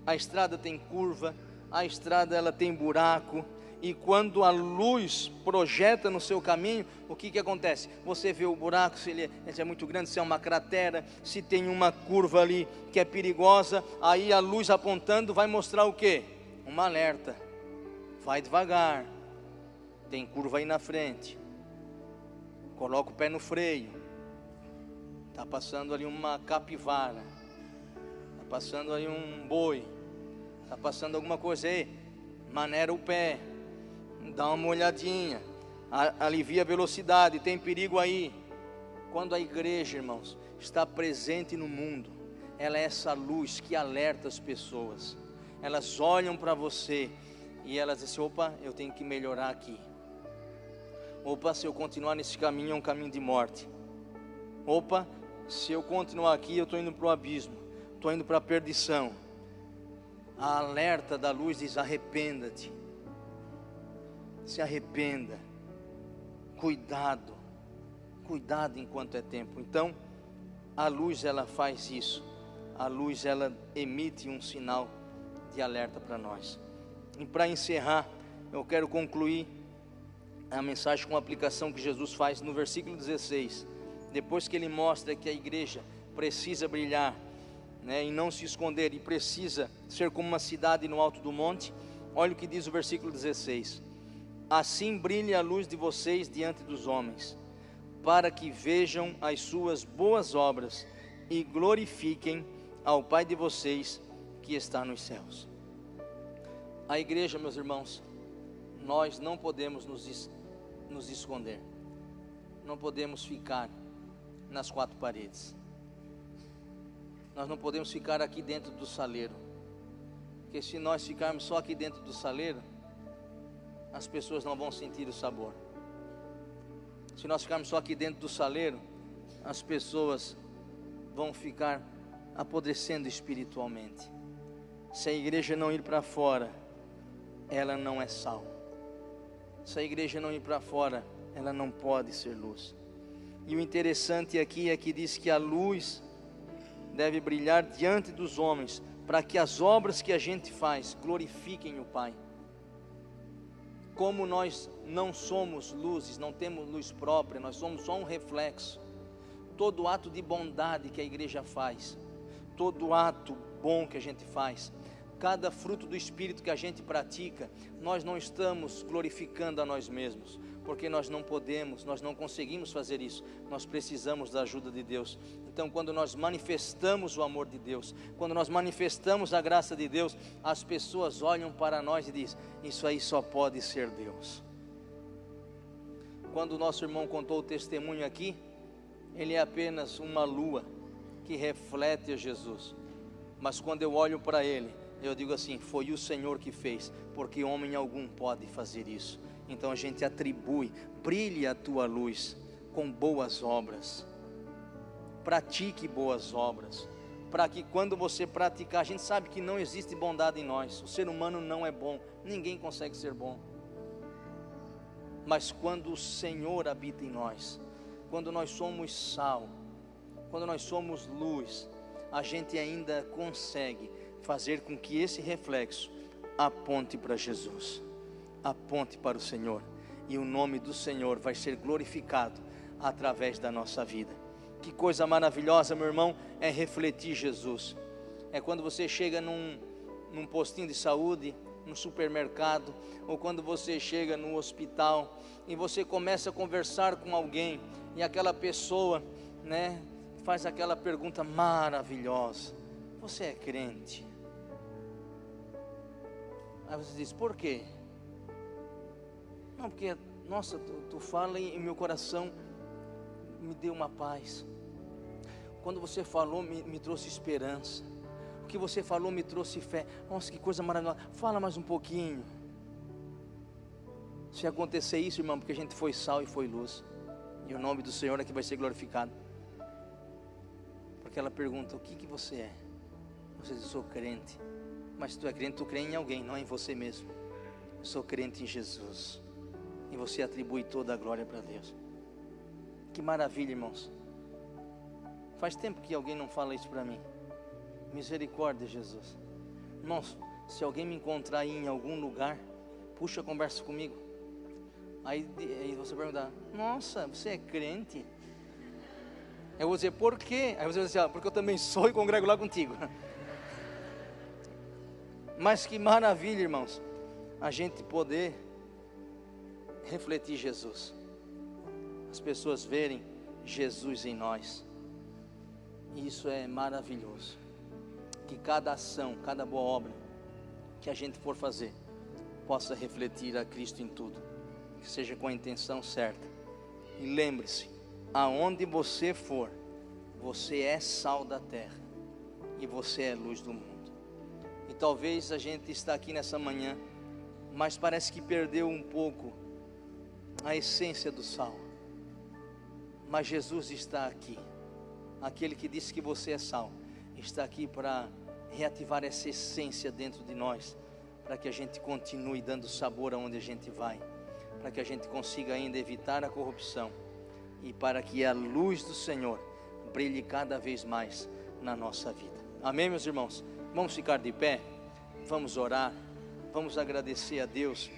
A estrada tem curva, a estrada ela tem buraco, e quando a luz projeta no seu caminho, o que acontece? Você vê o buraco, se ele é muito grande, se é uma cratera, se tem uma curva ali que é perigosa, aí a luz apontando vai mostrar o quê? Um alerta. Vai devagar, tem curva aí na frente, coloca o pé no freio, está passando ali uma capivara, está passando ali um boi, está passando alguma coisa aí, maneira o pé, dá uma olhadinha, alivia a velocidade, tem perigo aí. Quando a igreja, irmãos, está presente no mundo, ela é essa luz que alerta as pessoas. Elas olham para você e elas dizem: opa, eu tenho que melhorar aqui. Opa, se eu continuar nesse caminho é um caminho de morte. Opa, se eu continuar aqui eu estou indo para o abismo, estou indo para a perdição. A alerta da luz diz: arrependa-te, se arrependa, cuidado enquanto é tempo. Então, A luz, ela faz isso. A luz, ela emite um sinal de alerta para nós. E para encerrar, eu quero concluir a mensagem com uma aplicação que Jesus faz no versículo 16. Depois que ele mostra que a igreja precisa brilhar, né, e não se esconder, e precisa ser como uma cidade no alto do monte, olha o que diz o versículo 16: assim brilhe a luz de vocês diante dos homens, para que vejam as suas boas obras e glorifiquem ao Pai de vocês que está nos céus. A igreja, meus irmãos, nós não podemos nos esconder, não podemos ficar nas quatro paredes, nós não podemos ficar aqui dentro do saleiro, porque se nós ficarmos só aqui dentro do saleiro, as pessoas não vão sentir o sabor. Se nós ficarmos só aqui dentro do saleiro, as pessoas vão ficar apodrecendo espiritualmente. Se a igreja não ir para fora, ela não é sal. Se a igreja não ir para fora, ela não pode ser luz. E o interessante aqui é que diz que a luz deve brilhar diante dos homens, para que as obras que a gente faz glorifiquem o Pai. Como nós não somos luzes, não temos luz própria, nós somos só um reflexo. Todo ato de bondade que a igreja faz, todo ato bom que a gente faz, cada fruto do Espírito que a gente pratica, nós não estamos glorificando a nós mesmos, porque nós não podemos, nós não conseguimos fazer isso, nós precisamos da ajuda de Deus. Então, quando nós manifestamos o amor de Deus, quando nós manifestamos a graça de Deus, as pessoas olham para nós e dizem: isso aí só pode ser Deus. Quando o nosso irmão contou o testemunho aqui, ele é apenas uma lua que reflete a Jesus, mas quando eu olho para ele, eu digo assim: foi o Senhor que fez, porque homem algum pode fazer isso. Então a gente atribui: brilhe a tua luz com boas obras, pratique boas obras, para que quando você praticar, a gente sabe que não existe bondade em nós, o ser humano não é bom, ninguém consegue ser bom, mas quando o Senhor habita em nós, quando nós somos sal, quando nós somos luz, a gente ainda consegue fazer com que esse reflexo aponte para Jesus, aponte para o Senhor, e o nome do Senhor vai ser glorificado através da nossa vida. Que coisa maravilhosa, meu irmão, é refletir Jesus. É quando você chega num postinho de saúde, no supermercado, ou quando você chega no hospital e você começa a conversar com alguém, e aquela pessoa, né, faz aquela pergunta maravilhosa: você é crente? Aí você diz: por quê? Não, porque, nossa, tu fala e meu coração me deu uma paz. Quando você falou, me trouxe esperança. O que você falou me trouxe fé. Nossa, que coisa maravilhosa. Fala mais um pouquinho. Se acontecer isso, irmão, porque a gente foi sal e foi luz, e o nome do Senhor é que vai ser glorificado. Porque ela pergunta: o que você é? Você diz: sou crente. Mas se tu é crente, tu crê em alguém, não em você mesmo. Eu sou crente em Jesus. E você atribui toda a glória para Deus. Que maravilha, irmãos. Faz tempo que alguém não fala isso para mim. Misericórdia, Jesus. Irmãos, se alguém me encontrar aí em algum lugar, puxa a conversa comigo. Aí você perguntar: nossa, você é crente? Eu vou dizer: por quê? Aí você vai dizer: porque eu também sou e congrego lá contigo. Mas que maravilha, irmãos, a gente poder refletir Jesus, as pessoas verem Jesus em nós. Isso é maravilhoso. Que cada ação, cada boa obra que a gente for fazer, possa refletir a Cristo em tudo, que seja com a intenção certa. E lembre-se: aonde você for, você é sal da terra, e você é luz do mundo. E talvez a gente está aqui nessa manhã, mas parece que perdeu um pouco a essência do sal. Mas Jesus está aqui. Aquele que disse que você é sal, está aqui para reativar essa essência dentro de nós, para que a gente continue dando sabor aonde a gente vai, para que a gente consiga ainda evitar a corrupção, e para que a luz do Senhor brilhe cada vez mais na nossa vida. Amém, meus irmãos? Vamos ficar de pé, vamos orar, vamos agradecer a Deus.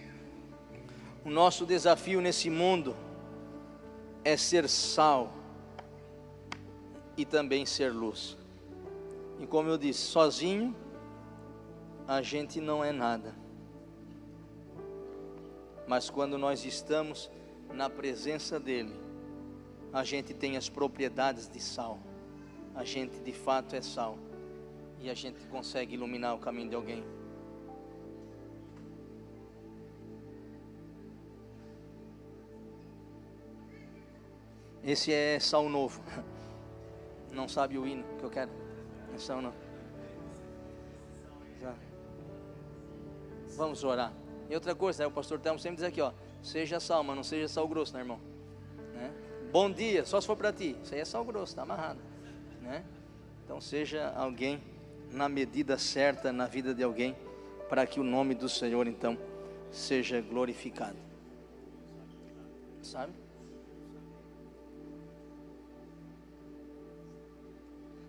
O nosso desafio nesse mundo é ser sal e também ser luz. E como eu disse, sozinho a gente não é nada, mas quando nós estamos na presença dEle, a gente tem as propriedades de sal. A gente de fato é sal, e a gente consegue iluminar o caminho de alguém. Esse é sal novo. Não sabe o hino que eu quero? É sal não. Já. Vamos orar. E outra coisa, o pastor Telmo sempre diz aqui, ó, seja sal, mas não seja sal grosso, né, irmão? Né? Bom dia, só se for para ti. Isso aí é sal grosso, está amarrado, né? Então seja alguém na medida certa na vida de alguém, para que o nome do Senhor então seja glorificado. Sabe?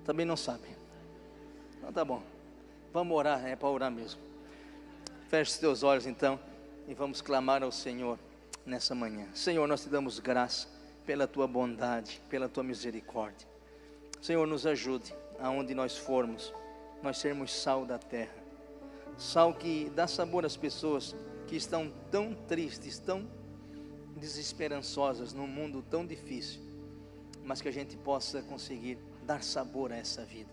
Também não sabe. Então tá bom. Vamos orar, é para orar mesmo. Feche os teus olhos então e vamos clamar ao Senhor nessa manhã. Senhor, nós te damos graça pela tua bondade, pela tua misericórdia. Senhor, nos ajude aonde nós formos, nós sermos sal da terra, sal que dá sabor às pessoas que estão tão tristes, tão desesperançosas num mundo tão difícil, mas que a gente possa conseguir dar sabor a essa vida,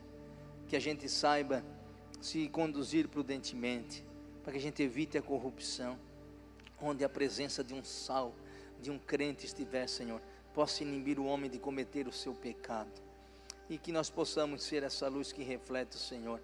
que a gente saiba se conduzir prudentemente, para que a gente evite a corrupção, onde a presença de um sal, de um crente estiver, Senhor, possa inibir o homem de cometer o seu pecado, e que nós possamos ser essa luz que reflete o Senhor,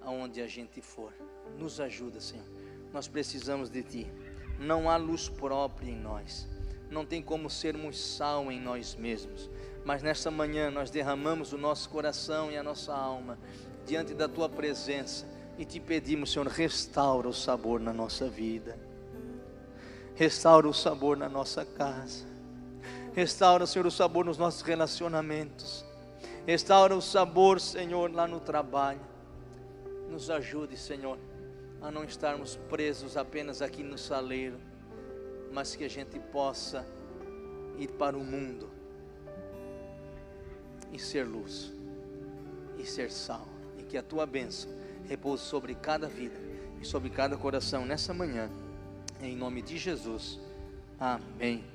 aonde a gente for. Nos ajuda, Senhor, nós precisamos de Ti, não há luz própria em nós, não tem como sermos sal em nós mesmos, mas nesta manhã nós derramamos o nosso coração e a nossa alma diante da Tua presença, e te pedimos, Senhor, restaura o sabor na nossa vida, restaura o sabor na nossa casa, restaura, Senhor, o sabor nos nossos relacionamentos, restaura o sabor, Senhor, lá no trabalho. Nos ajude, Senhor, a não estarmos presos apenas aqui no saleiro, mas que a gente possa ir para o mundo e ser luz e ser sal, e que a Tua bênção repouse sobre cada vida e sobre cada coração nessa manhã, em nome de Jesus, amém.